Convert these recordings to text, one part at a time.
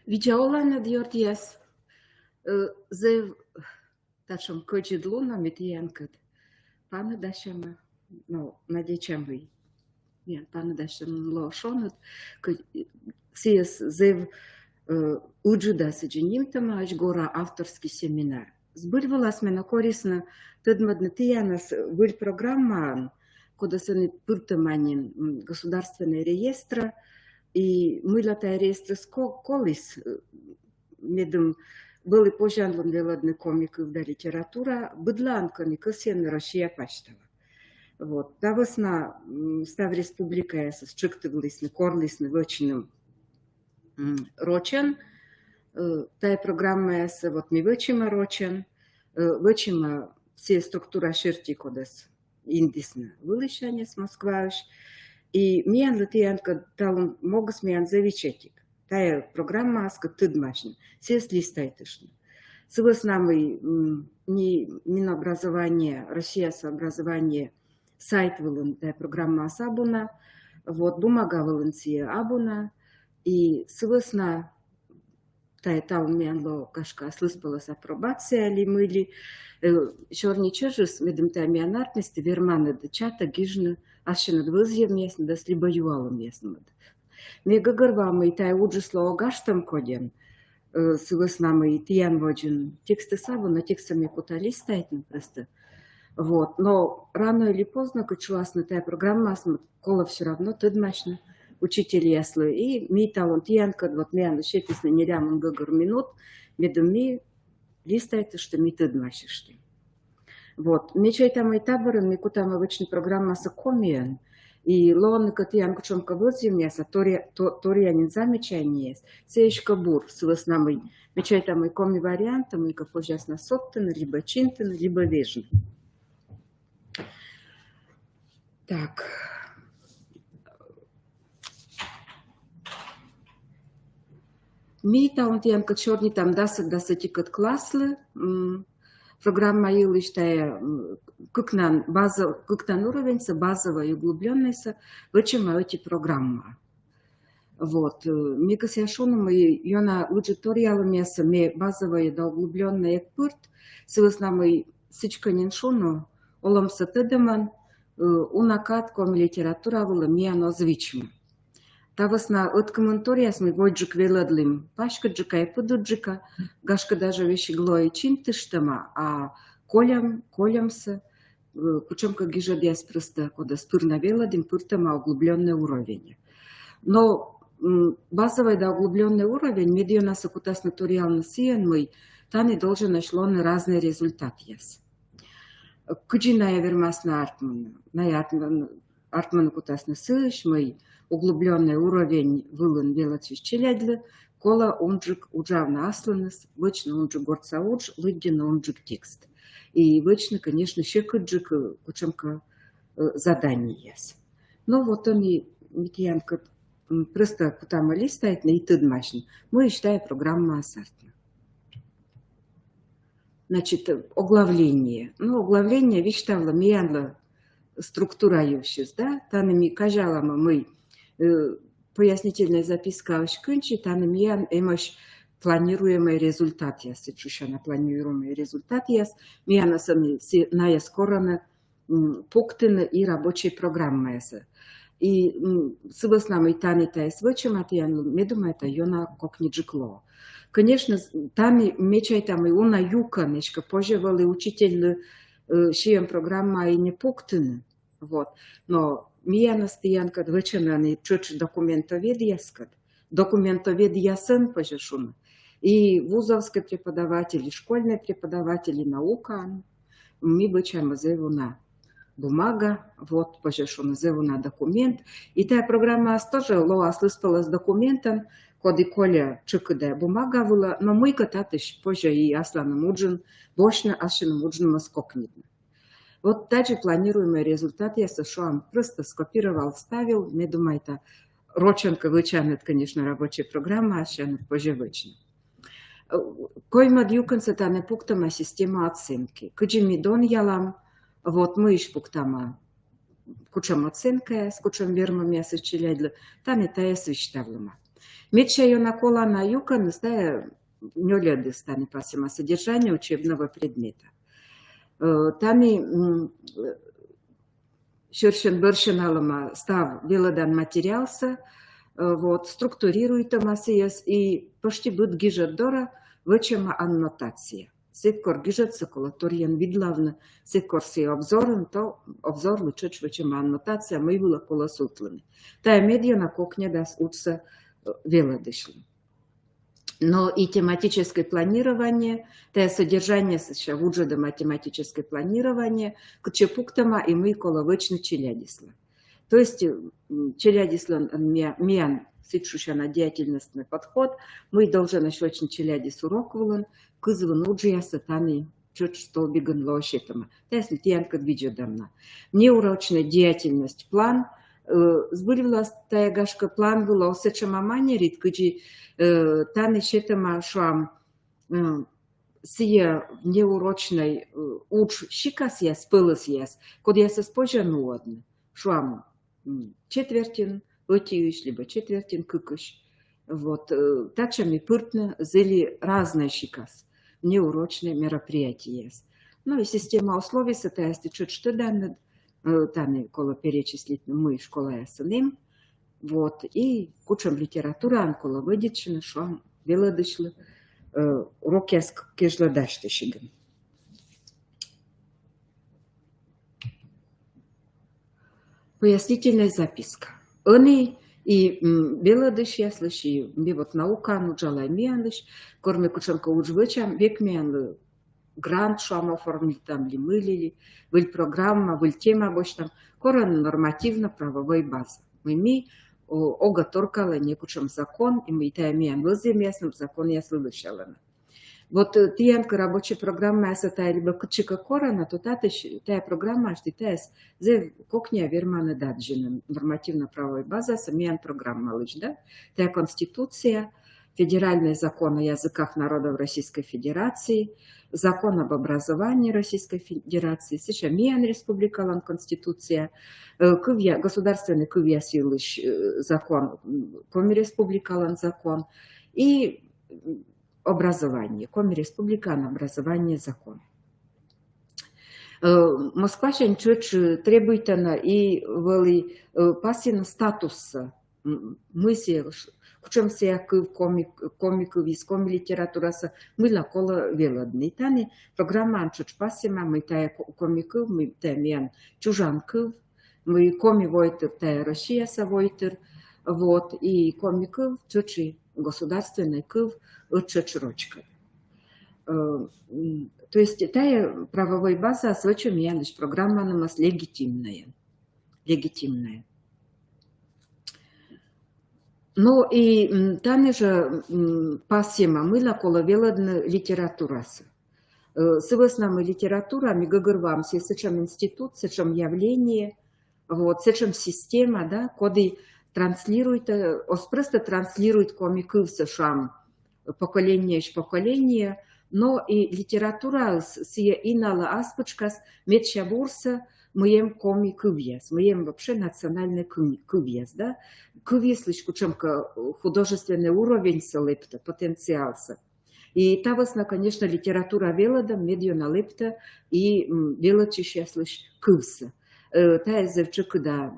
Videolarını diyor diyes. Zev taşım kocidluna mitiyankıd. Panı daşama no надечем yani panı daşım loşonut. Сиес зев уджуда сочиним тамаш гора авторский семинар. Сбыльвалась мена корисно тыдмадны тиянас выль программан, куда сыны пыртаманин государственные реестры, и мы латай реестры колис медом были пожанлом велодны комиков да литература, быдланками косен Россия паштова. Вот. Да весна став республика с чыктывлысны, корлысны вочиным рочен, тая программа с вот ми вычима рочен, вычима все структура шерти кодес индисна вылышание с Москваш, и миян латиянка талон могас миян завичетик. Тая программа аска тыдмашна, все слистайтышна. С нами не Минобразование, Россия сообразование сайт вылын, тая программа асабуна, вот бумага вылынсия абуна, и свысна та у меня кашка слышалась апробация ли мыли черничежис медем та мианартности верманы до чата гижны ашина двызье местно да слибоюала местно. Мега горвама и та уджисло огаштам коден свысна мы тиян воджин тексты сабу на текстами куталиста просто. Вот, но рано или поздно качулась на та программа, кола все равно тыдмашна. Учитель яслы и ми талант янка вот мян шеписна нерямын гыгыр минут медом ми листайте что ми тыдмашишь. Вот мечай там и таборын ми кутама вычный программа сакомиен и лон катян кучонка выземняса торянин замечание сеечка бур с веснамой мечай там и коми вариантом и как пожясно соттен либо чинтен либо вежен. Так. Ми там тянка черни там даса тикат класслы. Программа илы штая кыкнан база кыктан уровень са базовая и углубленная са вычима эти программа. Вот. Ми касяшуну мы ёна аудиториала мяса ме базовая да углубленная экпорт. Сывысна мы сычканин шуну олам са тыдыман унакат ком литература вылы ми оно звичма. Тавасна от комментариев мы воджик веладлим пашка джика и подуджика гашка даже вещи глои чинтыштама, а колямся причем как гижадяс просто куда спырна веладим пыртама углубленный уровень. Но базовый да углубленный уровень медиана сакутас натуриална сиен мы тани должен нашло на разные результаты яс. Куджина я вермас на Артман кутас на сыш мы углубленный уровень вылын велачиш челядлы, кола онджик уджавна асланыс, вычно онджик горца удж, лыддина онджик текст. И вычно, конечно, щекаджик кучемка задание. Но вот он и митьянка просто кутама листает на и тыдмашин. Мы считаем программа асартна. Значит, оглавление. Ну, оглавление вещтавла миянла структура ювшис, да? Танами кажалама мы пояснительная записка ошкынчи, таным ян эмош планируемый результат яс, на планируемый результат яс, мияна сами ная скорона пунктына и рабочей программы яс. И с нами тани та свечем, а ян медума это ёна кокниджикло. Конечно, тами мечай там и уна юка, нечка пожевали учитель шием программа и не пунктына, вот, но мияна стоянка двеченаны чуть документовед яскат, документовед ясен пожешун, и вузовский преподаватель, и школьный преподаватель, и наука, ми бычам зевуна бумага, вот пожешун зевуна документ, и та программа тоже лоа слыспала с документом, коды коля чыкыда бумага была, но мы кататыш позже и асланом уджин, бошна ашином уджин маскокнитна. Вот также планируемый результат я сошел, просто скопировал, вставил, не думайте, роченко вычанет, конечно, рабочая программа, а сейчас поживычно. Койма дюканца та не пуктама система оценки. Кыджими дон ялам, вот мы иш пуктама кучам оценка, с кучам верма мяса челядла, та не тая свищтавлама. Медча на кола на юкан, стая нёледы стане пасема содержание учебного предмета. Тами Шершен бършен алама став веладан материалса, вот, структурирует амасияс и почти будет гижат дора вычема аннотация. Сеткор гижат соколаториен видлавна, сеткор си обзорен, то обзор лучеч вычема аннотация, мы была кола сутланы. Тая медиа на кокне дас учса веладышли. Но и тематическое планирование, тая содержание сейчас вуджеда математическое планирование, к чепуктама и мы коловычно челядисла. То есть челядисла мян ситшуща на деятельностный подход, мы должны еще очень челядис урок вулан, кызван уджия сатаны чуть столбиган лошитама. То есть литянка виджедамна. Неурочная деятельность, план, збыривала тая гашка план была осечама манерит, кыджи таны щетама шам сия неурочной уч щикас яс, пылыс яс, код яс испожа нуодны, шам четвертин отиюш, либо четвертин кыкыш. Вот, такшами пыртны зыли разные щикас, неурочные мероприятия яс. Ну и система условий сатаясти чуть что данные, таны коло перечислить мы школа ясынем, вот, и кучам литература анкола выдичина, шо веладышлы, урок яс кежла даштышиган. Пояснительная записка. Они и беладыш яслыш, и вот наука нуджала мианлыш, корме кучанка уджвычам, век мианлы грант шам оформить там ли мылили, выль программа, выль тема больше там, корон нормативно-правовой базы. Мы ога торкала некучам закон, и мы таймиан лызе местным закон я слышала. Вот тиянка рабочая программа, если та либо кучика корона, то та программа, что та зе кокня вермана даджина, нормативно-правовой база, самиян программа лыж, да? Та конституция, федеральный закон о языках народов Российской Федерации, закон об образовании Российской Федерации, сейчас миян республикалан конституция, государственный кывья силы закон, коми республикалан закон и образование, коми республикан образование закон. Москва чуть требует она и вели пасина статуса мысли, кучем се комиков из коми литератураса мы на кола веладны. Тани программа чуть пасима мы тая комиков, мы тая мян чужанков, мы коми войтер тая Россия са войтер, вот и комиков чуть государственный кыв чуть-чуть. То есть тая правовой база свечем я лишь программа на нас легитимная. Ну и там же пасема мыла кола веладна литература. Совестна мы литература, мы говорим, сечем институт, сечем явление, вот, сечем система, да, коды транслирует, просто транслирует комиков сешам поколение, но и литература сия инала аспочкас медча бурса моем комикывьяс, моем вообще национальный кывьяс, да, кывьяс лишь кучемка художественный уровень салепта, потенциалса. И тавасна, конечно, литература велада, медиа налепта и велачищас лишь кывса. Та зевчик, да,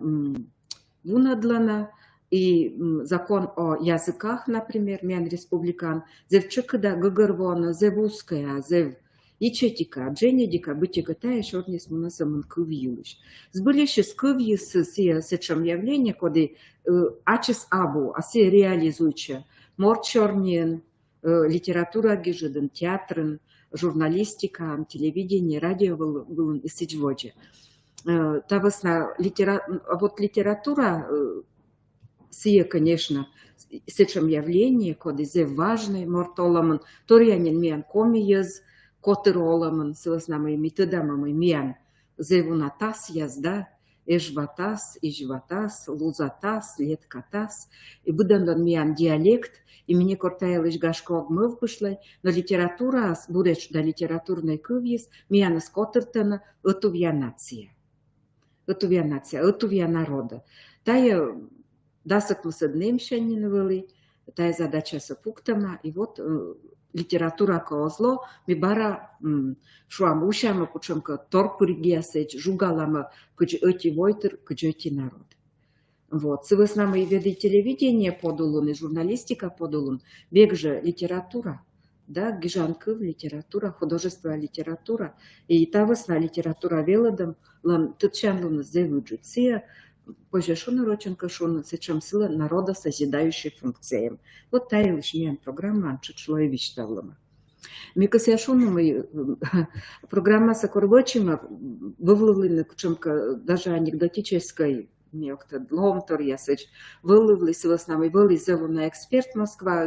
вунадлана, и закон о языках, например, мян республикан, зевчик, да, гагарвона, зевуская, зев ичетика, дженедика, бытика, та еще не смунасамун кывьюлиш. Сбылище с кывьюс сечем явление, коды ачес абу, асе реализуюча, морчорнен, литература гижеден, театрен, журналистика, телевидение, радио был и сечводжи. Тавасна вот литература сия, конечно, сечем явление, коды зе важный, мортоламан, торянин мян комияз, котыроламан, сыласнамай методамамай мян, зевунатас язда, эжватас, ижватас, лузатас, леткатас, и будандан мян диалект, и мне кортаялыш гашко огмыв пышлай, но литература, буреч да литературной кывьес, мян скотыртана, отувья нация. Отувья народа. Тая дасак мы с одним шанин вели, тая задача с пунктами, и вот литература козло, ми бара шуам ушама кучамка торпуригиасеч, жугалама кыч эти войтер, кыч эти народ. Вот. С нами и веды телевидение подулун, и журналистика подулун, бег же литература, да, гижанков литература, художество литература, и та весна литература велодом, лан тычан лун зевуджуция, позже шуна роченка шуна, сечем сила народа созидающей функциям. Вот та и лишняя программа анчучлоевич тавлама. Микас яшуну мы программа сокорвочима вывлывли, даже анекдотической, Меокта Ломтор, ясыч, вылывлись с нами, были зовут эксперт Москва,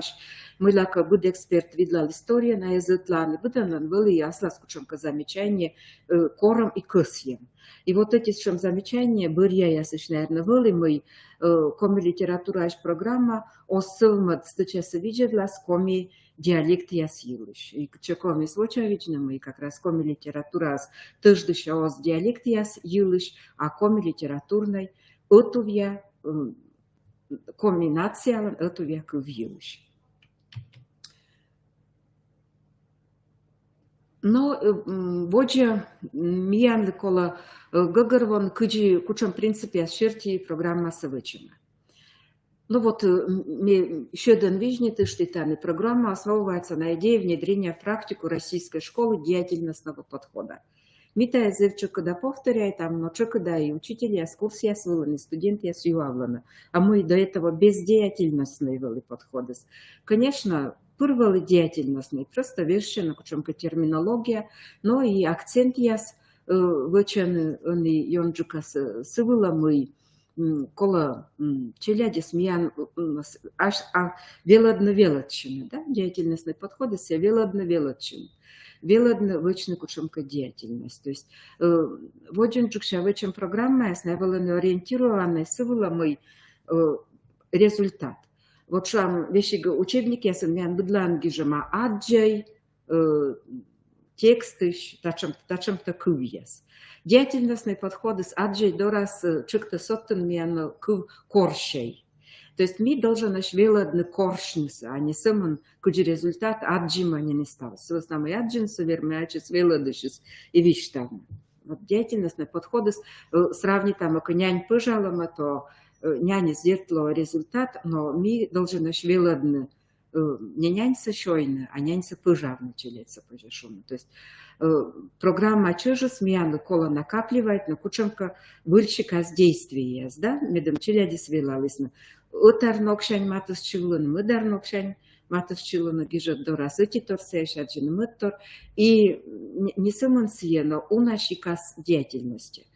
мы лака буд эксперт видла история на языклане, выданан были аслас кучемка замечания кором и кысьем. И вот эти чем замечания были, ясыч, наверное, были мы, коми литература аж программа, особенно сейчас видела, коми диалект ясилыш. И чекоми случайно мы как раз коми литература тоже ос диалект ясилыш, а коми литературной отувья комбинация отувья кувьюш. Но вообще миян кола гагарвон кыджи кучам принципе шерти программа совычина. Ну вот еще один вижнет, что эта программа основывается на идее внедрения в практику российской школы деятельностного подхода. Митая зевче, когда повторяет, там, но когда и учителя, экскурсия свыланы, студенты сюавланы, а мы до этого бездеятельностные вели подходы. Конечно, первые деятельностные, просто вещи, на чем-то терминология, но и акцент яс, вычен, и йонджука сывыла мы, кола челяди смеян, аж велодновелочины, да, деятельностные подходы, все велодновелочины. Велодно вычны кучемка деятельность. То есть воджен джукша вычем программа, яснавеланы ориентированной, сывыла мы результат. Вот шам вещига учебники, ясен мян быдланги жама аджай, тексты, тачем-то кывьяс. Деятельностные подходы с аджай до раз чик-то соттен мян корщей. То есть мы должны наш велодны коршниса, а не самон, куди результат аджима не стал. С основной аджин совермячис велодышис и виштавны. Вот деятельностные подходы сравнить там, ако нянь пыжалама, то нянь сделала результат, но мы должны наш велодны не нянь сощойны, а нянь пыжавны челеца пыжешуны. То есть программа чужа смеяна кола накапливает, но кучемка выльщика с действия, да, медом челяди свелалысна. Отар нокшань матус чилун, мыдар нокшань матус чилун гижет до раз эти торсеш, аджин мыттор, и не самон но у нашикас деятельности.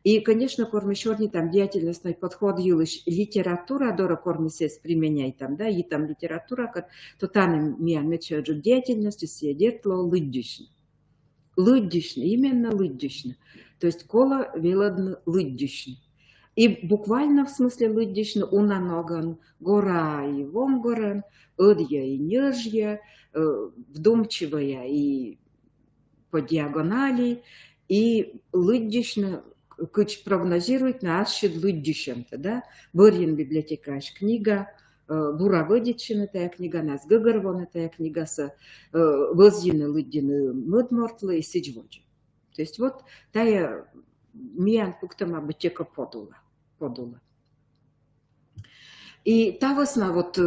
И, конечно, кормишорни там деятельностный подход юлыш литература, дора кормисес применяй там, да, и там литература, то там мия мечаджу деятельности съедертло лыддишно. Лыддишно, именно лыддишно. То есть кола велодно лыддишно. И буквально в смысле лыддишно унаноган, гора и вонгоран, одья и нежья, вдумчивая и по диагонали, и лыддишно кыч прогнозирует на ашид лыддишем-то, да? Борин библиотека аж книга, Бура выдичина тая книга, нас гыгарвона тая книга с возины лыддины мыдмортлы и сичводжи. То есть вот тая миян пуктама бытека подула. И та весна, вот,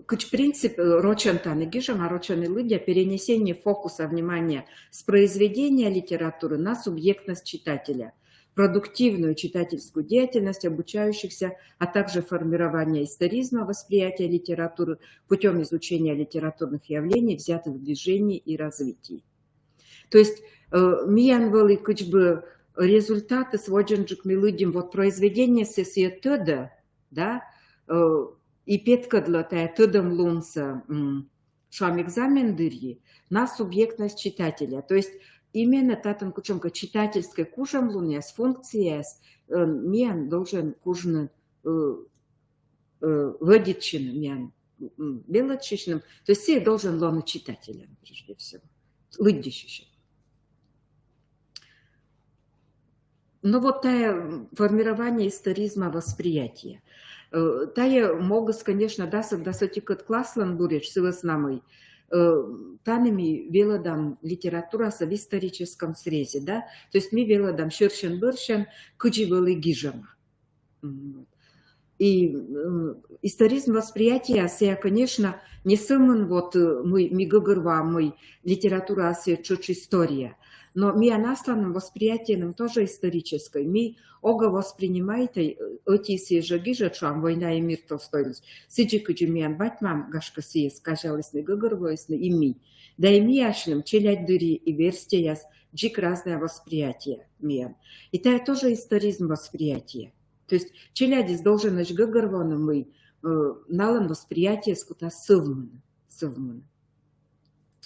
кыч принцип рочантаны гижам, а рочаны лыдя, перенесение фокуса внимания с произведения литературы на субъектность читателя, продуктивную читательскую деятельность обучающихся, а также формирование историзма восприятия литературы путем изучения литературных явлений, взятых в движении и развитии. То есть, миян вели кыч бы результаты сводженджик милыдим, вот произведение сессия тёда, да, и петка для тая тёдам лунса шам экзамен дырьи на субъектность читателя. То есть, именно татан кучемка читательской кужам луне с функцией миян должен кужны водичным миян белочищным, то есть все должен лону читателям прежде всего, лыддищищем. Но вот формирование историзма восприятия. Тая могас, конечно, дасотикот класслан буреч сывоснамый. Танами велодам литература в историческом срезе, да? То есть мы велодам шершен-быршен кыдживалы гижама. И историзм восприятия сея, конечно, не самым вот мы говорим, мы литература сея чуть история, но мы анасланным восприятием тоже исторической. Мы ога воспринимаете эти сея же гижа, чуам война и мир Толстойность. Сиджи кыджимиан батмам гашка сея скажалась не говорвоесны и ми. Да и ми ашным челядь дыри и верстеяс джик разное восприятие миан. И это тоже историзм восприятия. То есть челядис должен наш гагарвану мы налан восприятие скута сывмана.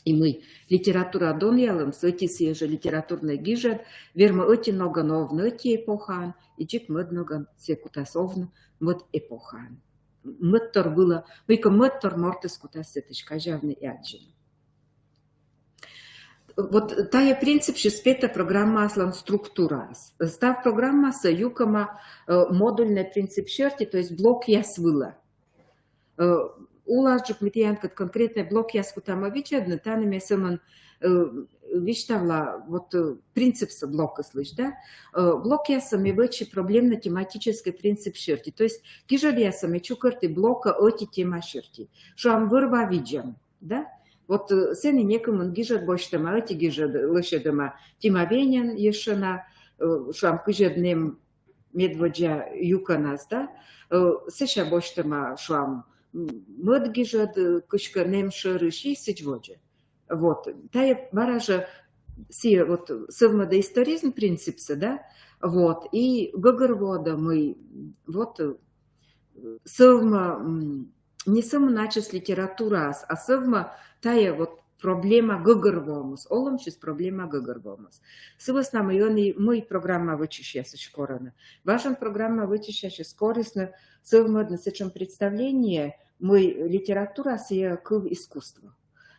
И мы литература дон ялым, сетис же литературный гижет, верма эти много новны эти эпохан, и чик мед много секута совн мед эпохан. Меттор было, выка меттор мортес кута сеточка жавный и аджин. Вот тая принцип шеспета программа аслан структура. Став программа с юкама модульный принцип шерти, то есть блок ясвыла. Улажджик митиянкат конкретный блок яскутама вичедна, танами саман виштавла вот принцип со блока слышь, да? Блок ясами вычи проблемно-тематический принцип шерти. То есть кижер ясами чукарты блока оти тема шерти. Шам вырва виджам, да? Вот сени некому гижет боштама, эти гижет лышедама тимавенен ешена, шам кижеднем медводжа юканас, да? Сеша боштама шам мед гижет кышка немша рыши сичводжа. Вот. Тая баража си вот совмада историзм принципса, да? Вот. И гагарвода мы вот совма не само начес литература, а совма тая вот проблема гагарвомус. Олам сейчас проблема гагарвомус. Сывас нам мы программа вычищается скорона. Ваша программа вычищается скоростно совма насечем представление мы литература сия к искусству.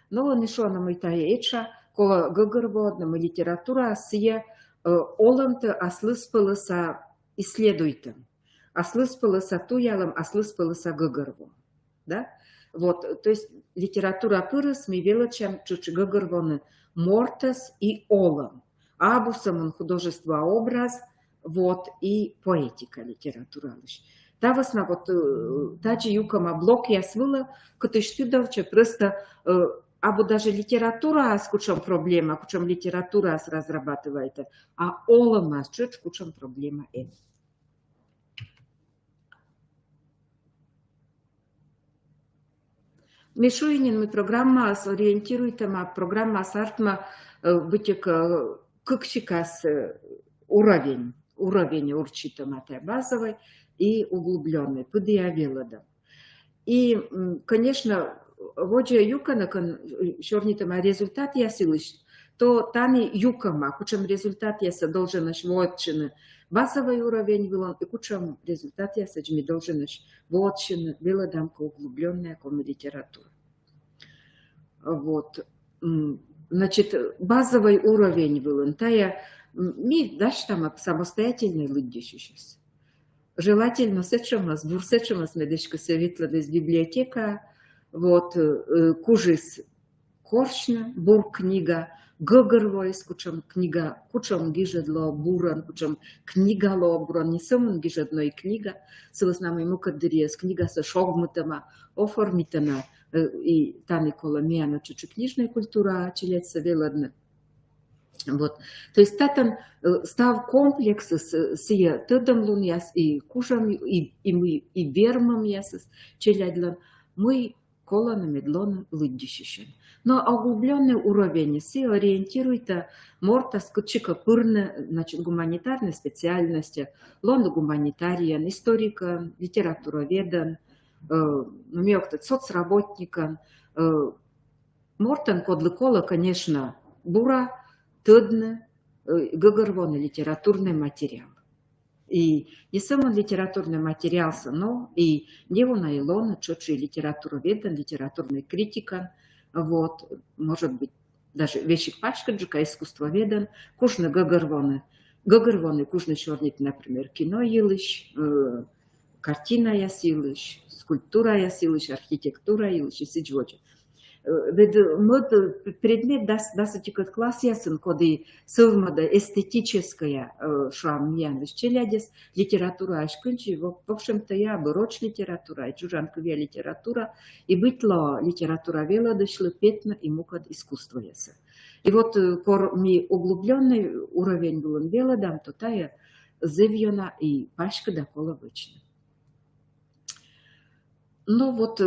Но не шо нам и тая эча, кола гагарводна мы литература сия олам-то аслыспалыса исследуйте. Аслыспалыса туялам, аслыспалыса гагарвом. Да? Вот, то есть литература пырыс ми велочам чучи гагарвоны мортес и олам. Абусам художество образ, вот, и поэтика литература лишь. Та весна вот таджи юкама блок я свыла, катыштыдовча просто або даже литература с кучом проблема, кучом литература разрабатывает, а олама с чуть кучом проблема это. Мишуинин мы программа сориентирует программа сартма бытик кыкчикас уровень урчитама базовый и углубленный подиавелода. И, конечно, воджа юкана шорнитама результат ясилыш, то тани юкама, кучем результат яса должен наш вотчины базовый уровень вилон, и кучем результат яса джми должен наш вотчины велодамка углубленная коми литература. Вот. Значит, базовый уровень вилон, тая ми дашь там самостоятельный люди сейчас. Желательно сечемас, бурсечемас медичка советла из библиотека, вот, кужис коршна, бур книга, гагарвойс, кучам книга, кучам гижедло буран, кучам книга ло буран, не самым гижедной книга, с нами мукадриес, книга со шогмутама, оформитана, и тани коломиана, чучу книжная культура, челеца веладна. Вот. То есть татан став комплекс сия тыдам лун яс и кушам и вермам ясас челядлан мы колона медлона лыддищищен. Но углубленный уровень си ориентирует морта скучика пырна, значит, гуманитарной специальности, лон гуманитариан, историка, литературоведан, соцработника. Мортан кодлыкола, конечно, бура, тыдны, гагарвоны литературный материал. И не сам литературный материал, но и него на Илона, чётший литературоведан, литературный критика, вот, может быть, даже вещик пачкаджика, искусствоведан, кушны гагарвоны, кушны чёрник, например, кино елыш, картина ясилыш, скульптура ясилыш, архитектура ясилыш, и сиджвочи. Ved мод предмет дасыти код класс ясын, коды совмада эстетическая шрам янвиш челядес литература ашкунчи, в общем-то я бы роч литература, и чужанковая литература, и бытло литература вела дошло петно и мукад искусство яса. И вот кор ми углубленный уровень был он вела дам, то тая зевьона и пашка да кола вычна. Ну вот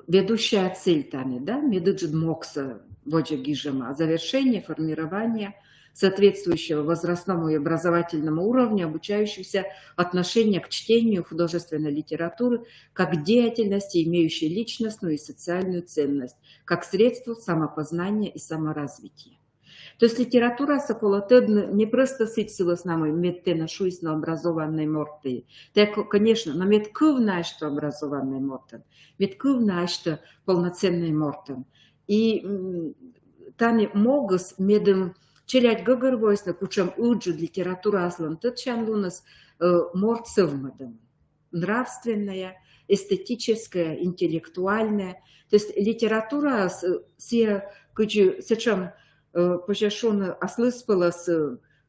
ведущая цель тани, да, медуджид мокса воджа гижема, завершение формирования соответствующего возрастному и образовательному уровню обучающихся отношения к чтению художественной литературы как деятельности, имеющей личностную и социальную ценность, как средство самопознания и саморазвития. То есть литература соколотедна не просто сытсила с нами медтена шуйсно образованной морты. Так, конечно, но медкывна, что образованный мортен, медкывна, что полноценный мортен. И тани могус медом челять гагарвойсно, кучам уджу литература аслан, тот чан лунас мортсовмадом. Нравственная, эстетическая, интеллектуальная. То есть литература все, сечем пожешун ослыспалась,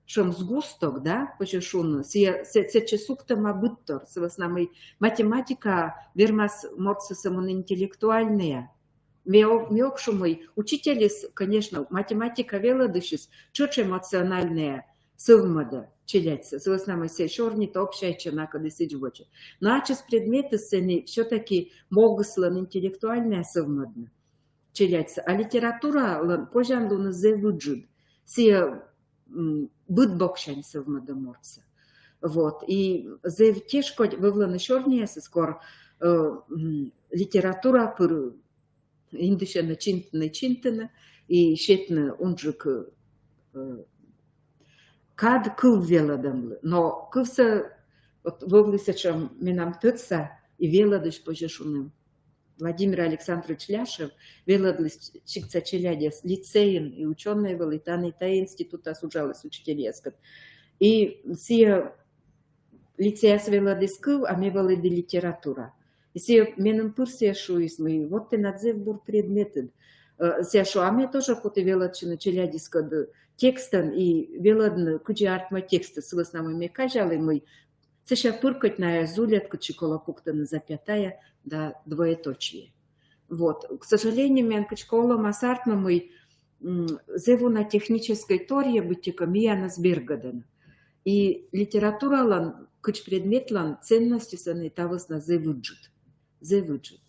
чем сгусток, да, пожешун, се суктам абыттор, с основной математика, вермас морцы самон интеллектуальная. Меокшумой учители, конечно, математика вела дышис, чуть эмоциональная, совмада, челяться, с основной се шорнит общая чена, когда сидjвочи. Но ачес предметы сцены все-таки могут слон интеллектуальная совмадна. Челяться. А литература, пожан луна зе выджуд, се быт бокшань совмадоморца. Вот. И зе тешко вывланы шорния, скоро литература пыр индышена чинтана и щетна унжик кад кыв веладамлы. Но кывса вывлыся, чем минам тыца и веладыш пожешуным. Владимир Александрович Ляшев веладлыс чикца челядес лицеин и ученый велитан и та института осужалась учителескат. И все лицеяс веладыс кыв, а ме велады литература. И все меном пырсия шуисмы, вот ты надзев бур предметы. Се шо, а ме тоже коты веладчина челядискад текстан и веладны куджи артма текста с основными ме кажалы мы. Сеша пыркать на зулетку чикола пуктана запятая да двоеточие. Вот. К сожалению, мянкачкола масартма мы зеву на технической торье бытика мияна сбергадана. И литература лан, кыч предмет лан, ценности саны тавос на зевыджит. Зевыджит.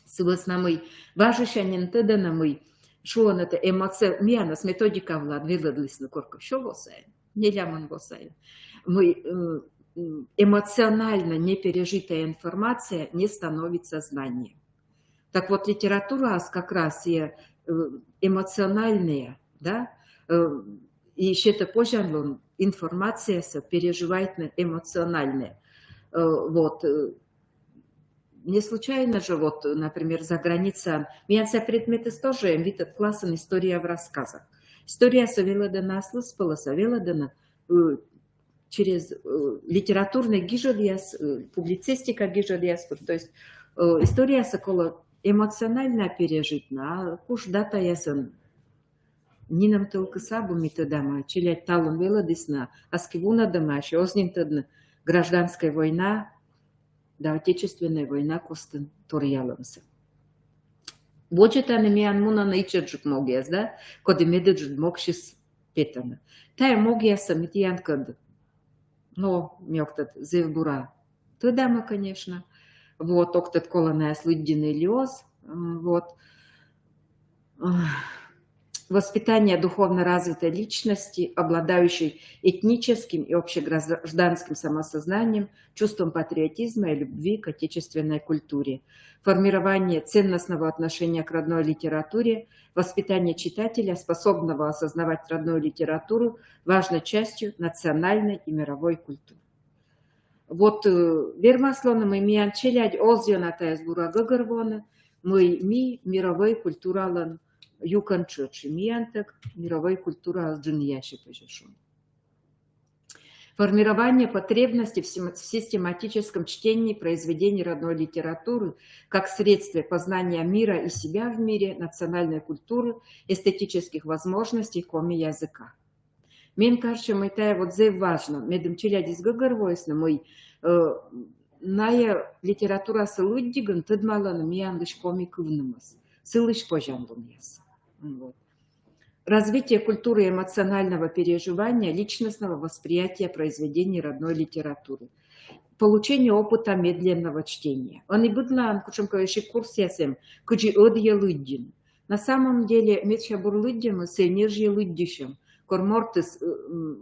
Сывосна мы важишанин тедана мы, шо он это эмоция, мияна с методика влад, выладлись на корков, шо восаем, не ляман восаем. Мы эмоционально непережитая информация не становится знанием. Так вот, литература как раз и эмоциональная, да, и еще это позже информация переживает эмоциональная. Вот. Не случайно же, вот, например, за границей, меня предметы тоже вид класса история в рассказах. История совелодана слыспала, совелодана через литературный гижодиас, публицистика гижодиас, то есть история сокола эмоционально пережитна, а куш дата ясан. Не нам только сабу методама, челять талон велодисна, а скивуна дома, еще озним гражданская война, да, отечественная война костен торьяломся. Боджета не миан муна наичаджук могиас, да, коды медаджук мокшис петана. Тая могиаса митиян кад. Но мёктат зевбура. То дама, конечно. Вот, октат колоная слыддин Илиоз. Вот. Воспитание духовно развитой личности, обладающей этническим и общегражданским самосознанием, чувством патриотизма и любви к отечественной культуре. Формирование ценностного отношения к родной литературе, воспитание читателя, способного осознавать родную литературу, важной частью национальной и мировой культуры. Вот вермаслоны мы миян челядь озьонатая сбура гагарвона, мы мировой культуралан юкан чочи миянтак мировой культура джиньяши пожешун. Формирование потребности в систематическом чтении произведений родной литературы как средстве познания мира и себя в мире, национальной культуры, эстетических возможностей, коми языка. Мне кажется, это вот важно. Медом челядис гагарвойсно мой ная литература сылуддиган тыдмалан миянлыш коми кывнымас. Сылыш пожанлун яс. Вот. Развитие культуры эмоционального переживания, личностного восприятия произведений родной литературы. Получение опыта медленного чтения. Он и быдлан, кучем кавеши курс ясем, кучи одья лыддин. На самом деле, медча бурлыддим и сенежье лыддищем. Кормортыс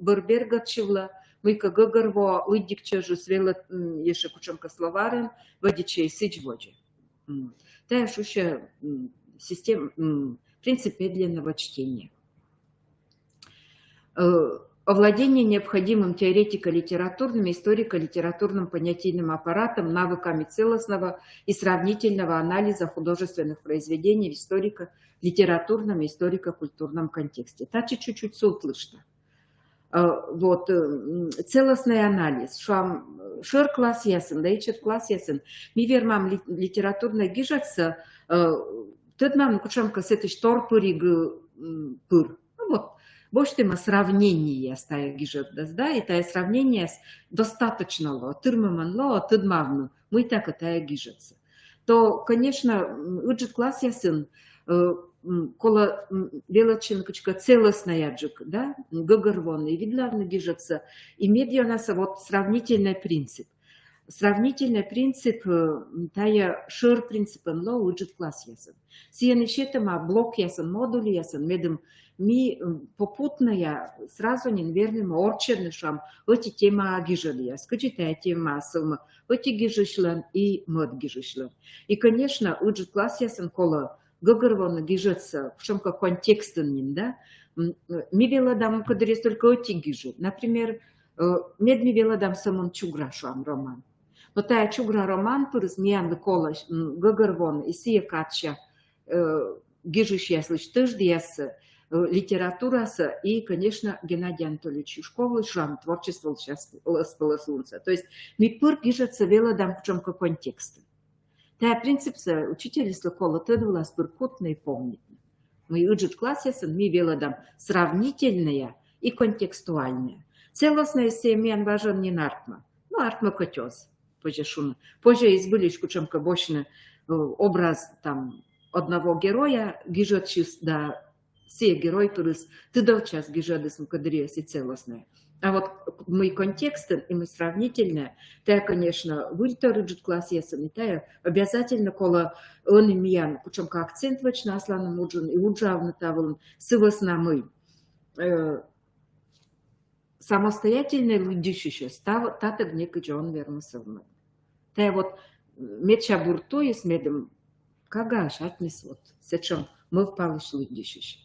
бырбергатчивла, мыка гагарво лыддик чажу свела еше кучем словарен, водичей сыч воде. Та шуща система, принцип медленного чтения. Овладение необходимым теоретико-литературным и историко-литературным понятийным аппаратом, навыками целостного и сравнительного анализа художественных произведений в историко-литературном и историко-культурном контексте. Тачи чуть-чуть слышно. Вот, целостный анализ. Шер класс ясен, да и чет класс ясен. Ми вермам литературно гижаться, тот нам кучамка с этой шторпыриг пыр. Вот. Больше тема сравнение стая гижет, да, и тая сравнение достаточно ло, тырмаман ло, тыдмавну, мы так это гижется. То, конечно, уджит класс ясын, кола велочинкочка целостная джик, да, гагарвон, и видлавно гижется, и медиа у нас вот сравнительный принцип. Сравнительный принцип, тая шир принципен ло уджит класс ясын. Сия нещетама блок ясын, модуль ясын, медом ми попутная сразу неверным орчернышам эти тема гижелия, скачитая тема сылма, эти гижишлен и мод гижишлен. И, конечно, уджит класс ясын кола гагарвон гижется, в чем как контекстен, да, ми веладам кадрес только эти гижи. Например, медми веладам самон чуграшуам роман. Но тая чугра роман пырыз миян кола гагарвон и сия катча гижиш яслыш тыждиясы, литературасы и, конечно, Геннадий Анатольевич Юшковый, жанр творчества Ласпаласлунца. То есть ми пыр гижется веладам в чем как контекст. Тая принцип учитель слыкола тыдвала спыркутно и помнит. Мы уджит класс ясын, ми веладам сравнительная и контекстуальная. Целостная семья важен не нартма. Ну, артма котёз. Позже шуна. Позже избылись кучемка бочный образ там одного героя, гижет чист, да, все герой пырыс, ты дал час гижадысм кадрес и целостная. А вот мы контексты, и мы сравнительные, тая, конечно, выльта рыджит класс ясен, и тая обязательно кола он и миян, кучемка акцент вач на асланом уджин, и уджавна тавлен, сывосна мы. Самостоятельные люди еще став таток некий он верно совместно. Тая вот меча бурту и с медом кагаш отнес вот, с чем мы впали люди еще.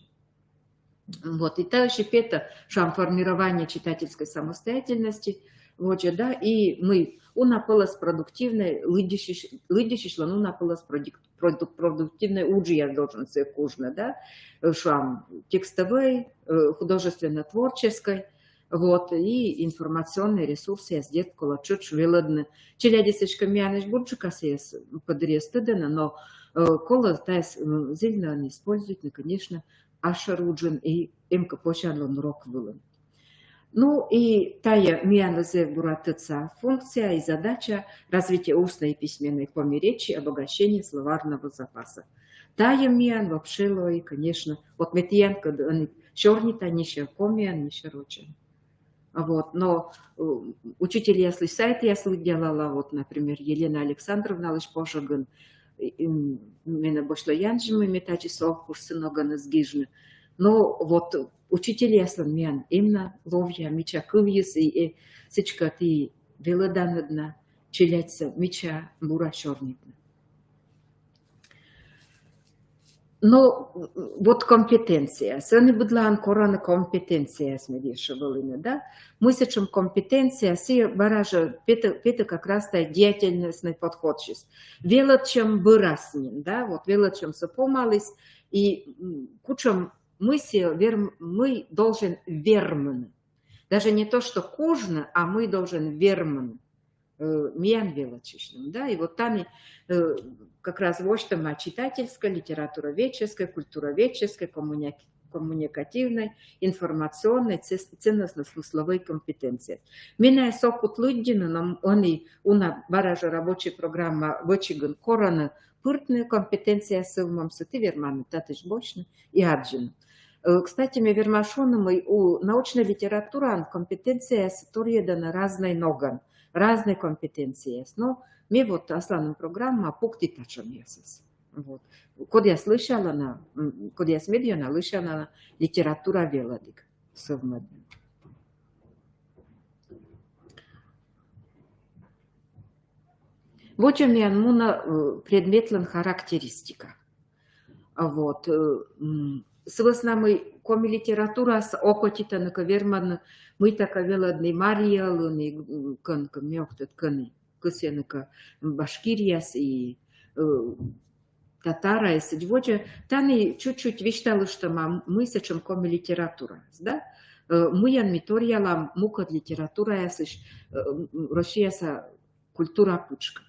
Вот, и также это формирование читательской самостоятельности, вот же, да, и мы унапылась продуктивной, лыдищи шло, унапылась продуктивной, уджи я должен себе кужно, да, шам текстовой, художественно-творческой, вот, и информационные ресурсы я здесь кола чуть велодны. Челядисечка мяныш бурджика сес подрестыдана, но кола тайс зельно не используют, конечно, ашаруджин и эмка почанлон рок вылын. Ну и тая мианлызе буратыца функция и задача развития устной и письменной формы речи, обогащения словарного запаса. Тая миан вообще лой, конечно, вот метьянка, чернита, ниша комиан, ниша рочен. Вот, но учитель ясли сайт ясли делала, вот, например, Елена Александровна Лышпошаган, меня бошло янжимы метачи сох курсы ноганы сгижны. Но вот учитель яслан мян именно ловья меча кывьес и сычка ты велоданадна челяться меча бура чернитна. Но вот компетенция. Сани будлан корона компетенция смедешивалина, да? Мы сечем компетенция, си баража, это как раз та деятельностный подход сейчас. Вело чем выраснен, да? Вот вело чем сопомались, и кучам мы должен вермны. Даже не то, что кожно, а мы должен верман. Миян велочищным, да, и вот там как раз вот что читательская, литературоведческая, культуроведческая, коммуникативной, информационной, ценностно-смысловой компетенции. Меня сокут людина, но они уна баража рабочая программа вычиган корона пыртную компетенция сывмам сыты верманы татыш бочны и аджин. Кстати, мы вермашоном у научной литературы компетенция которая дана разной ногам. Разные компетенции есть. Но мы вот основная программа пукти тачам есть. Вот. Когда я слышала когда я смеяна, слышала литература веладик совместно. Вот чем я муна предметлен характеристика. Вот. С основной коми литература с окотита на каверман мы така веладный Мариялы, канка мёхтет каны, кысеныка Башкирияс и татара и сидвоча, таны чуть-чуть вещталы, что мы сечем коми литература, да? Мы ян миториялам мукат литература ясыш Россияса культура пучка.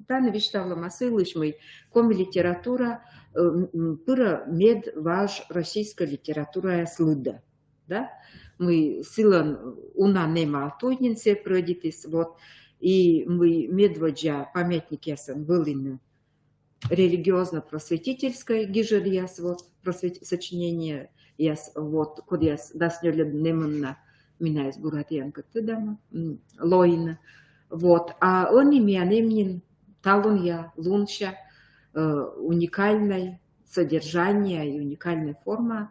Таны вещтала масылыш мы коми литература пыра мед ваш российская литература яслыда, да? Мы силан уна нема тойнинце продитис, вот, и мы медводжа памятник ясен вылин религиозно-просветительской гижерьяс, вот, сочинение яс, вот, куда яс даснёле неманна меня из Буратьянка тыдама, лоина, вот, а он имя немнин талон я лунча уникальной содержание и уникальная форма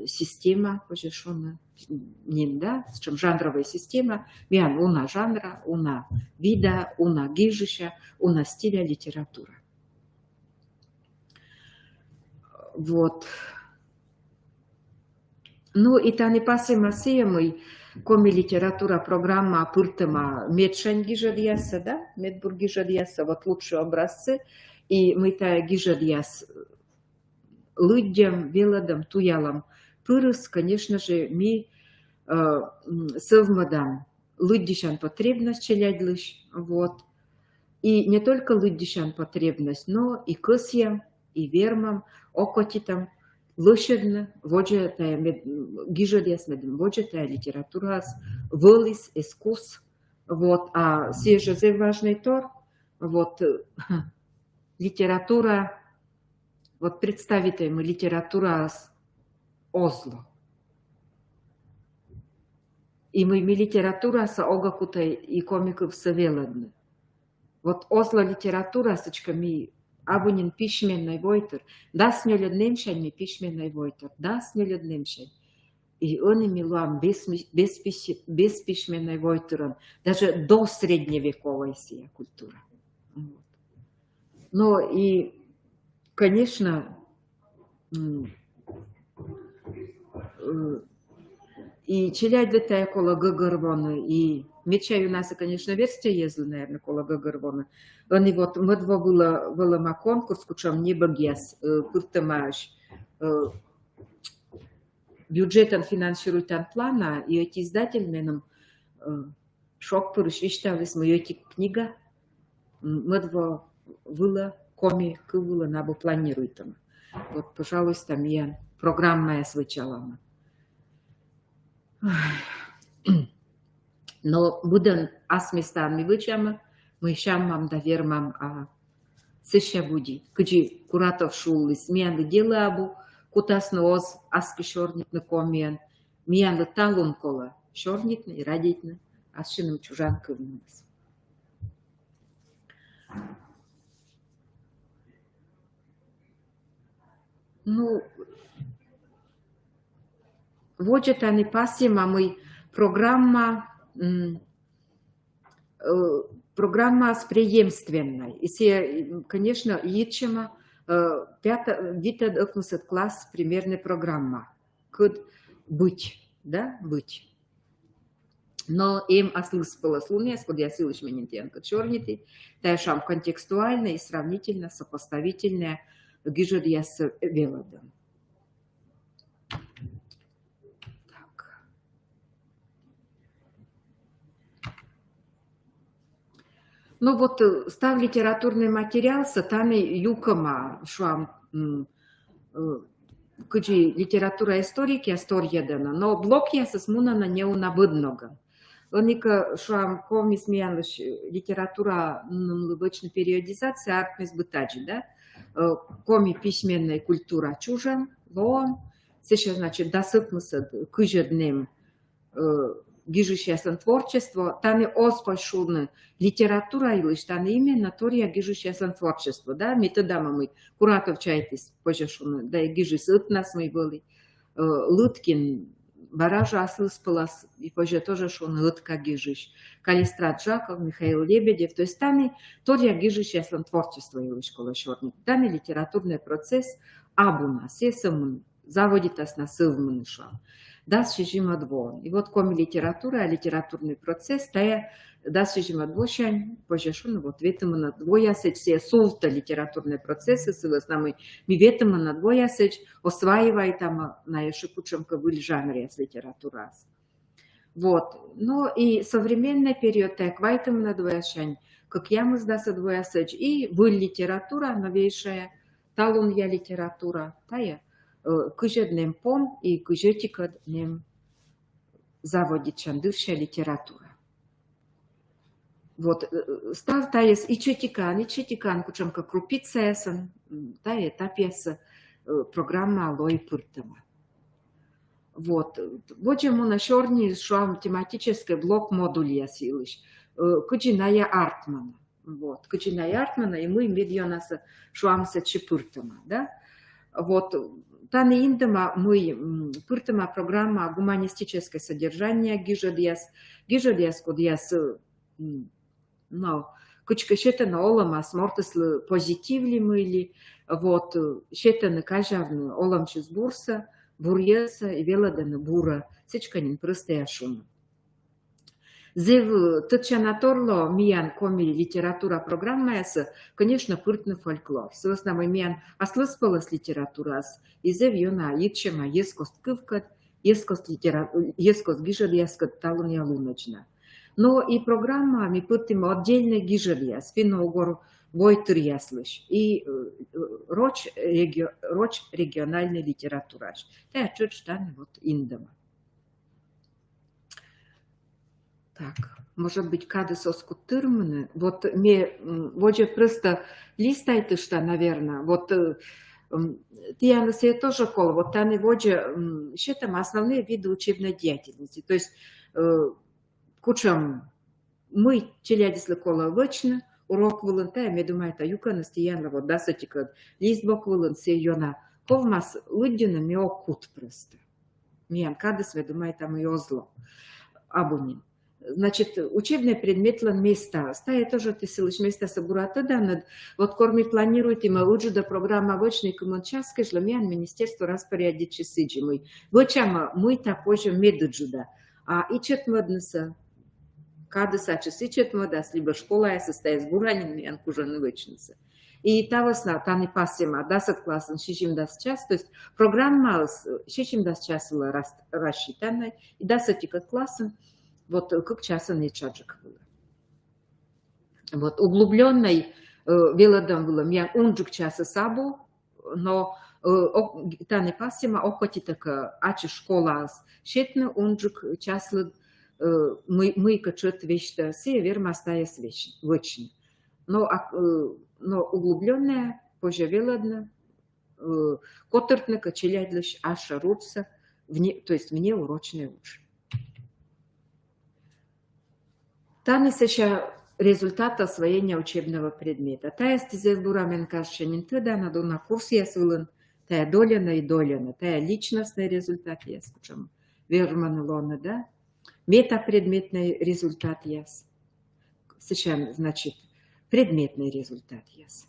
система пожешена да, с чем жанровая система, миан уна жанра, уна вида, уна гижища, уна стиля литература. Вот. Ну и та не пасе масия мы коми литература программа пыртема медшань гижадьяса, да, медбур гижадьяса, вот лучшие образцы, и мы та гижадьяс людям, веладам, туялам пырыс, конечно же, ми совмадам людишан потребность челядлыш, вот. И не только людишан потребность, но и кысьям, и вермам, окотитам, лышедна, воджа тая гижадьяс медем, воджа тая литература, вылис, искус, вот. А сеже зе важный тор, вот, литература, вот представите мы литература с Осло. И мы литература с огакутай и комиков савеладны. Вот Осло литература с очками абунин письменной войтер, да с нелюднемшань ми письменной войтер, да с нелюднемшань. И он имелам без письменной войтером, даже до средневековой сия культура. Вот. Но и конечно, и челядь витая кола гагарвона, и мечай у нас, конечно, версия езла, наверное, кола гагарвона. Они вот, мы два было конкурс, кучам не багьяс, пыртамаш, бюджетом финансирует плана, и эти издатели нам шок порышвищтались, мы эти книга, мы два было коми кывула набо планируем. Вот, пожалуйста, я программа я свечала. Но будем асместами вычама, мы щамам довермам, а сыща буди. Кыджи куратов шуллис, миянды делабу, кутасны оз, аски шорнитны комиян, миянды талун кола, шорнитны и радитны, а с шиным чужанкой вниз. Ну, вот это не пассим, а мы программа с преемственной. И, конечно, ечема вита класс примерная программа. Код быть, да, быть. Но им ослыс полослуния, сколько я силыш менентенка чернитый, тайшам контекстуально и сравнительно сопоставительное гижадья с велодом. Так. Ну вот став литературный материал, сатаны юкама, шуам, кыджи литература историки асторьедена, но блок я сосмуна на неунабыднога. Оника шуам комис миянлыш литература обычно периодизация артмес бытаджи, да? Коми письменная культура чужа, лоон, сейчас, значит, досыпмыса кыжеднем гижущеясын творчество, таны оспальшуны литература илыш, таны именно тория гижущеясын творчество, да, методама мы, Куратов чайтис, пожешуны, да, и гижис ытнас мы были, Лыткин, Баража Аслыспалас, и позже тоже шуны ытка гижищ, Калистрат Жаков, Михаил Лебедев, то есть таны тория гижущеясын творчество илыш колошорник, таны литературный процесс абуна, сесамын, заводит нас на сылмынышам. Das шижима дво. И вот коми литература, литературный процесс, тая das шижима двошань, пожешуна, вот ветама на двоясеч, все султа литературные процессы, сылас намы, ми ветама на двоясеч, осваивай там на ешипучемка в жанре с литература. Вот. Ну и современный период, так вайтама на двоясень, как я мы сдаса двоясеч, и вы литература новейшая, талун я литература, тая, кыжеднем пон и кыжетикаднем заводит чандывшая литература. Вот, став таес и четикан, кучемка крупица эсэн, тая тапеса программа Алой Пыртама. Вот, воджему на шорни шуам тематический блок модуль силыш, кыджиная Артмана. Вот, кыджиная Артмана, и мы медионаса шуамса Чепыртама, да? Вот, таны индема мы пыртама программа гуманистическое содержание гижодиас кодиас, но кучка щетана олама смортыслы позитивли мыли, вот, щетана кажавны олам чиз бурса, бурьеса и веладана бура, сечканин простая шума. Зев тычанаторло миян коми литература программа эс, конечно, пыртный фольклор. С основным миян аслыспалась литература, и зев юна икчема ескост кывкат, ескост гижад ескот талун ялуночна. Но и программа ми пыртим отдельно гижад яс, финно угор войтыр яслыш, и роч региональной литература. Та чуть там вот индама. Так, может быть, кадысоску тырманы. Вот мне, вот же просто листайте, что, наверное, вот я себе тоже кол, вот там вот же, что там основные виды учебной деятельности. То есть, кучам мы челядислы кола вычно, урок вылынта, я думаю, это юкана стиянла, вот да, сатика, лист бок вылын, се йона, ковмас лыддина меокут просто. Миян кадыс, я думаю, там и озло. Абунин. Значит, учебный предмет лан места. Стая тоже ты силыш места собурата да. Вот корми планирует има лучше до программа вочный коммунчаской жламян министерство распорядит часы мы. Вочама мы та позже медуджуда. А и чет моднеса. Кадыса часы чет модас, либо школа я состоит с буранин мян кужаны вочница. И та сна, та не пасема, 10 классен, 6 час, то есть программа 6 час была рассчитана, и 10 классен, вот как часа не чаджик было. Вот углубленный велодом было меня унджик часа сабу, но та не пасема окоти така ачи школа щетна унджик часлы мы качет вещта се верма стая вечно. Но углубленная позже велодна котыртна качелядлыш аша рубса, то есть вне урочная уч. Таны сеща результат освоения учебного предмета. Тая стезев бурамен кашенин тыда надо на курс ясылын, тая доляна и доляна, тая личностный результат яс, кучам верман лона, да? Метапредметный результат яс. Сеща, значит, предметный результат яс.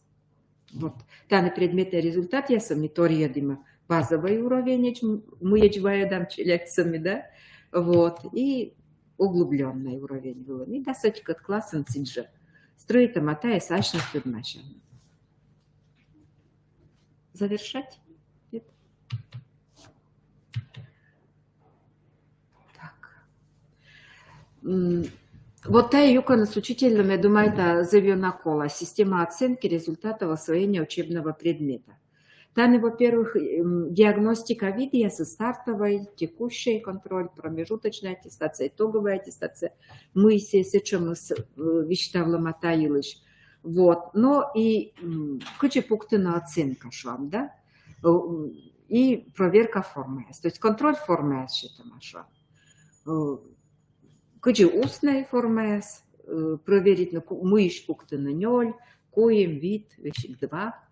Вот, таны предметный результат яса, митория дима базовый уровень, мы ечвая дам челяцами, да? Вот, и углубленный уровень был. И достаточно как классен сиджа. Строит аматая сашных предмачан. Завершать? Нет? Так. Вот та юкона с учителем, я думаю, это завенакола, система оценки результатов освоения учебного предмета. Там, во-первых, диагностика вида, стартовой, текущий контроль, промежуточная аттестация, итоговая аттестация. Мы все сечем вещтавла матаилыш. Вот. Но и куча пунктов на оценка швам, да? И проверка формы. То есть контроль формы считаем швам. Куча устной формы, проверить на мышь пункты на ноль, коим вид, вещик 2.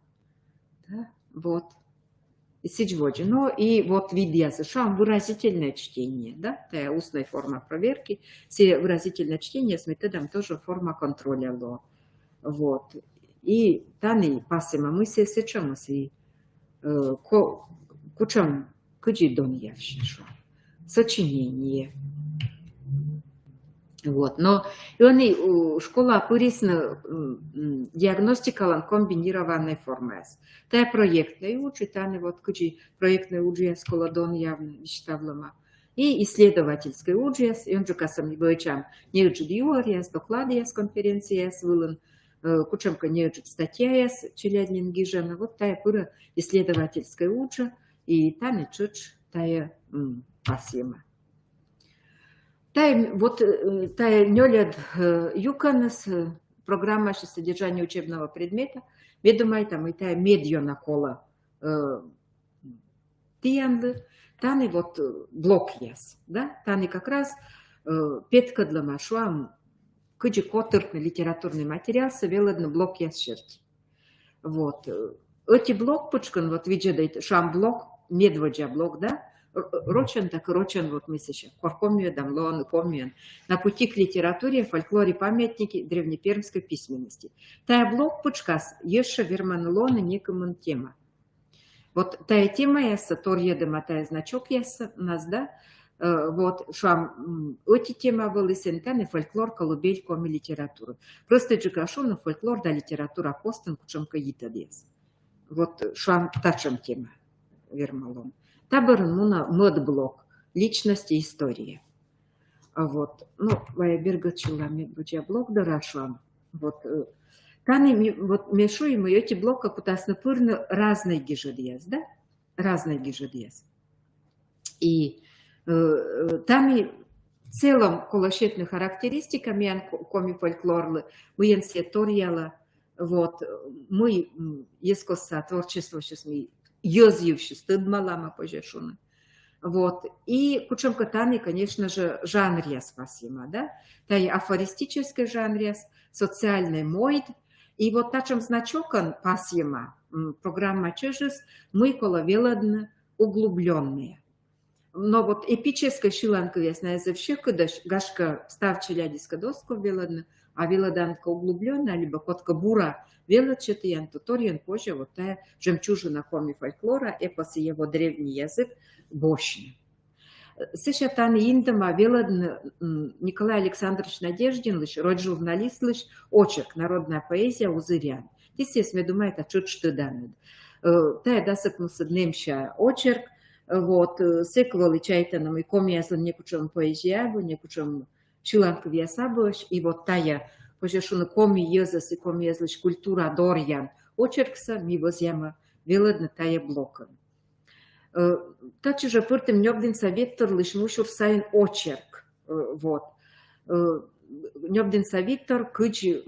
Да? Вот. И сидводжи. Ну и вот вид языка, выразительное чтение, да, это устная форма проверки, все выразительное чтение с методом тоже форма контроля. Вот. И таны пасема мы все сечем, и кучам кучи дон явши, сочинение. Вот, но и они школа пырисна диагностикалан комбинированной формы. Та проектные учи, таны вот кучи проектные учи школа дон явно вещтавлама. И исследовательской учи, и он же касам не бойчам не учит юария, доклады с конференции с вылын, кучамка не учит статья с челяднин гижена. Вот та пыра исследовательской учи, и таны чуч тая пасьема. Вот та нёлед юканес программа содержания учебного предмета. Я думаю, там и та медиана кола тианлы. Таны вот блок есть, да? Таны как раз петка для машуам кыджи котыртный литературный материал совелодный блок есть шерти. Вот. Эти блок пучкан вот виджедает шам блок, медводжа блок, да? Рочен, так и рочен, вот мы сейчас, коркомию, дамлон, комион, на пути к литературе, фольклоре, памятники древнепермской письменности. Тая блок пучкас, ещё верманлона некомун тема. Вот тая тема яса, тор едема, тая значок яса, нас, да, вот, шам, эти темы были сентаны, фольклор, колыбель, коми литературу. Просто джикашу, но фольклор, да, литература, постан, кучамка итадес. Вот, шам, тачам тема, вермалон. Таборн муна модблок, личность и история. Вот, ну, вая бергачулами буджа блок дарашвам. Вот, таны вот мешуем и эти блок как у-то снапырны разные гижадьяс, да? Разные гижадьяс. И там и в целом колошетные характеристиками коми фольклорлы, мы енсе торьяла, вот, мы ескоса творчество сейчас мы ёзьевши, стыд малама пожешуны. Вот. И кучамка таны, конечно же, жанрия спасима, да? Та и афористический жанрия, социальный мойд. И вот тачем значокан пасима, программа чежес, мы коловеладно углубленные. Но вот эпическая шиланка ясная за всех, когда гашка ставчи лядиска доску веладна, а веладанка углубленная, либо котка бура велачет ян, туториан позже вот та жемчужина коми фольклора, эпос и его древний язык бошни. Сейчас там индама веладна Николай Александрович Надеждин, род журналист, очерк, народная поэзия, узырян. Естественно, я думаю, это чуть что данный. Та дасыпнулся днемща очерк, вот, сыквал и чайтаном, и коми язлен некучем поэзия, некучем шиланка вясабош, и вот тая, пожешуна коми языс и коми язлыш культура дорьян, очеркса ми возьяма веладна тая блоком. Тачи же пыртым нёбдин советтор лишь мушур сайн очерк, вот. Нёбдин советтор кычи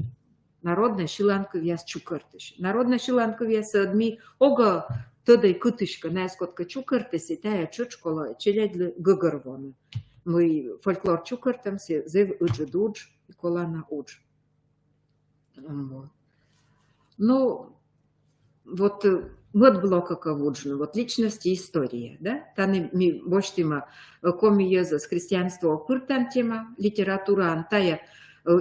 народная шиланка вяс чукартыш. Народная шиланка вяс адми ога тодай кытышка найскотка чукартыси, тая чучкола челядли гыгырвоны. Мы фольклор чукартам се зев уджи дудж и колана удж. Вот. Ну, вот блока кавуджну, вот личность и история, да? Таны ми боштима коми езас христианство пыртан тема, литература антая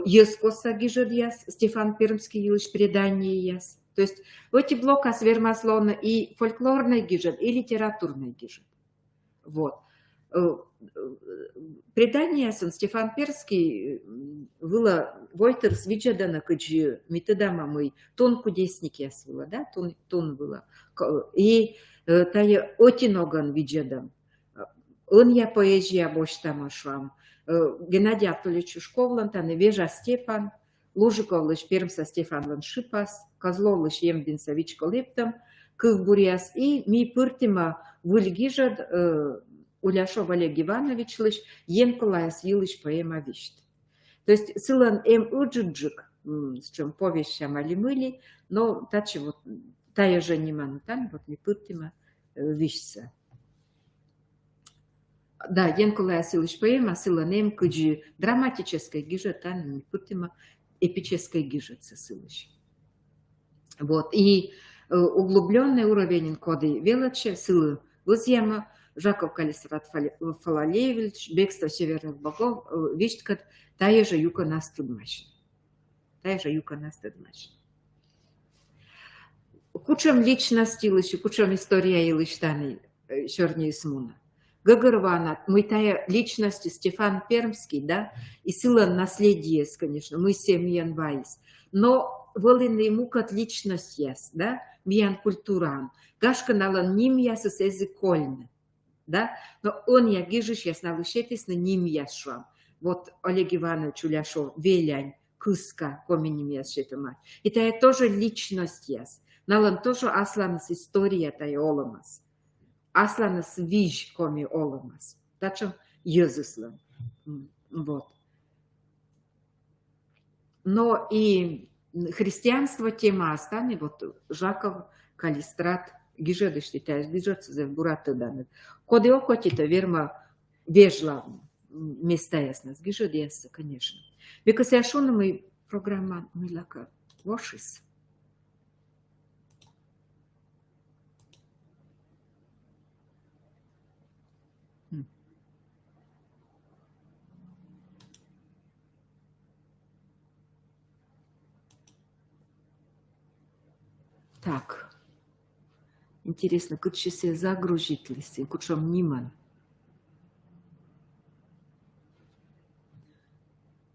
ескоса гижадьяс, Стефан Пермский юлыш предание яс. То есть в эти блока свермасловно и фольклорный гижад, и литературный гижад. Вот. Предание сон Стефан Перский было войтер с виджадана кыджи методама мы тон кудесники ясвила, да, тон было. И тая отиноган виджадам. Он я поэзия боштама швам. Геннадий Анатольевич Шковлантан, Вежа Степан, Лужиковлыч Пермса Стефанлан Шипас, Козловлыч Емвинсович Колептам, Кывбуряс и ми пыртима выльгижад Уляшов Олег Ивановичлыч Енколаяс Йылыч поэма вишт. То есть сылан уджиджик, с чем повеща мали-мыли, но тачи вот тая же неману там, вот ми пыртима вишца. Да, Енколаяс Йылыч поэма сылан кыджи драматическая гижа, там ми пыртима эпическая гижица сылыч. Вот, и углубленный уровень коды величия, силы Лузьяма, Жаков Калистрат Фалалеевич, бегство северных богов, вишткат, тая же юка нас тудмаш. Тая же юка нас тудмаш. Кучам личности лыщи, кучам история и лыштаны, чернее смуна. Гагарвана, мы тая личности Стефан Пермский, да, и сила наследия, конечно, мы семьян вайс. Но волны ему как личность есть, да, миян культуран. Гашка налан ним яс с языкольны, да, но он я гижиш яс налышетис на ним яшрам. Вот Олег Иванович Уляшов, Велянь, Кыска, коми яс шетама. И тая тоже личность яс. Налан тоже асланас история тая оламас. Асланас виж коми оламас. Тачем языслан. Вот. Но и христианство тема остане, вот Жаков Калистрат гижедышти, тяж гижется за бураты данные. Коды окотита верма вежлавно, места ясно, гижедется, конечно. Because я шуна мы программа милака вошис. Так, интересно, как се загрузить ли се, кучом ниман.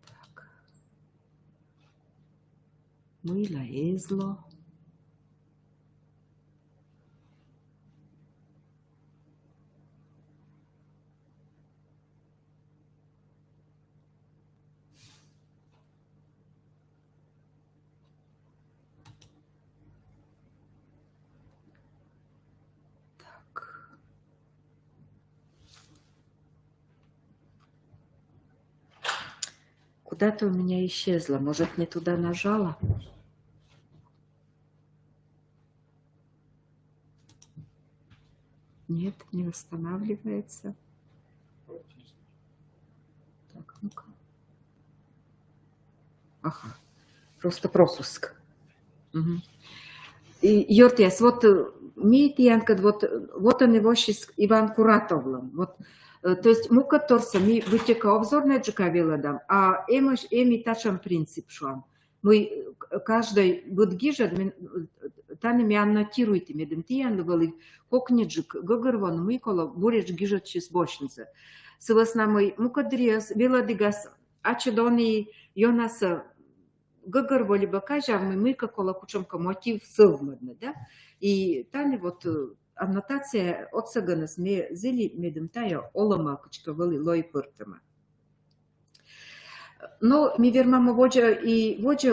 Так. Мыла езло. Куда-то у меня исчезла. Может, не туда нажала? Нет, не восстанавливается. Так, ну-ка. Ага, просто пропуск. Угу. И Йортиас, вот Митьянка, вот он его сейчас Иван Куратовлан. Вот, то есть мука торса, ми вытека обзорная джекавела дам, а эми тачам принцип шуам. Мы каждый будгижа, тани ми аннотируйте, медем тиян вали кокниджик, гогорван, микола, бурич гижа чиз бошница. Сывасна мы мука дриас, веладигас, ачедони Йонаса, гагар воли бакажа, мы какола кучомка мотив совмадно, да? И тани вот аннотация от саганас ме зели медем тая олама кучка вали лой пыртама. Но ми вермама воджа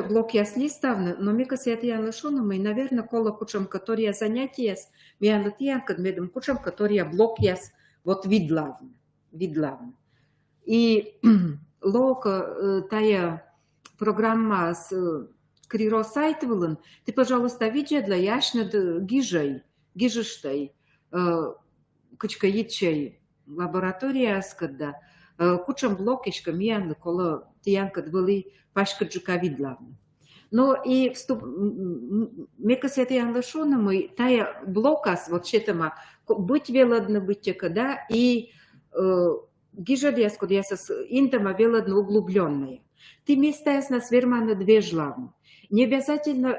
блок яс листавны, но ми касет ян лишонам, и, наверное, кола кучом, которая занятия яс, ми аннотиян кад медем кучом, которая блок яс вот видлавны. И лока тая программа с криросайтвылын, ты, пожалуйста, видя для яшнад гижештай, кучка ячей лаборатория скада, кучам блокишка миян кола тиянка двали пашка джука видлавны. Но и вступ мека сетян лишонам, и тая блокас вот щетама быть веладно бытека, да, и гижадес, куда я с интома веладно углубленная. Ты места ясно свермана две жлавны. Не обязательно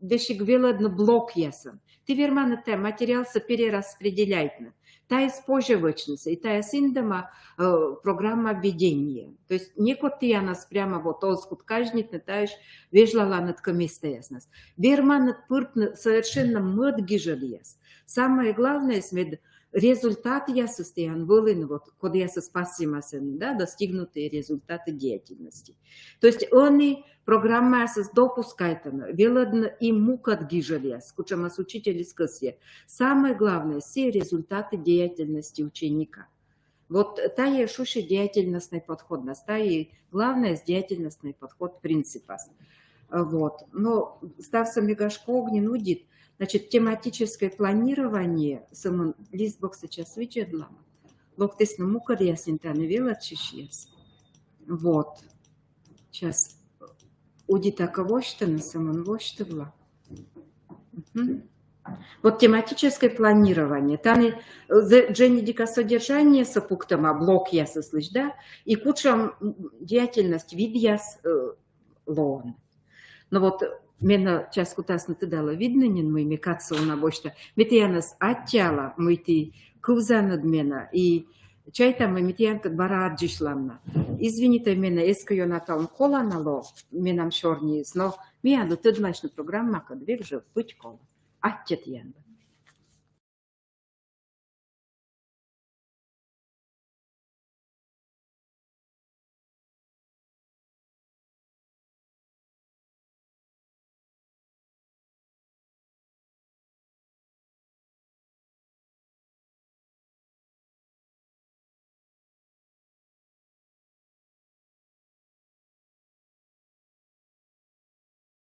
вещик веладно блок ясен. Ты вермана те материал со перераспределяйтно. Та из поживочница, и та из индома программа введения. То есть не кот я нас прямо вот оскут кажнит, не таешь вежлала над места ясно. Вермана пыртно совершенно мод гижадес. Самое главное, смед результат я состоян волен, вот, когда я спасимасен, да, достигнутые результаты деятельности. То есть они программа допускает, велодно и мукат гижелес, кучамас учитель скосе. Самое главное, все результаты деятельности ученика. Вот та є шуши деятельностный подход, та є главное деятельностный подход принципа. Вот. Но стався мегашко не нудит. Значит, тематическое планирование, самон лист бок сейчас вычерла. Бок тес на мукар ясен та навела чешьес. Вот. Сейчас удит аковошта на самон воштывла. Вот тематическое планирование. Там дженедика содержание с пунктом, а блок я слышь, да, и куча деятельность вид я лон. Но вот мена час кутас на тыдала видно, не мы мекаться у набочта. Метиянас оттяла, мы ты кувза над мена и чай там мы метиянка двора отжишламна. Извините меня, эскаю на том кола нало, менам шорни, но мияду тыдмашна программа, когда век же путь кола. Аттет янда.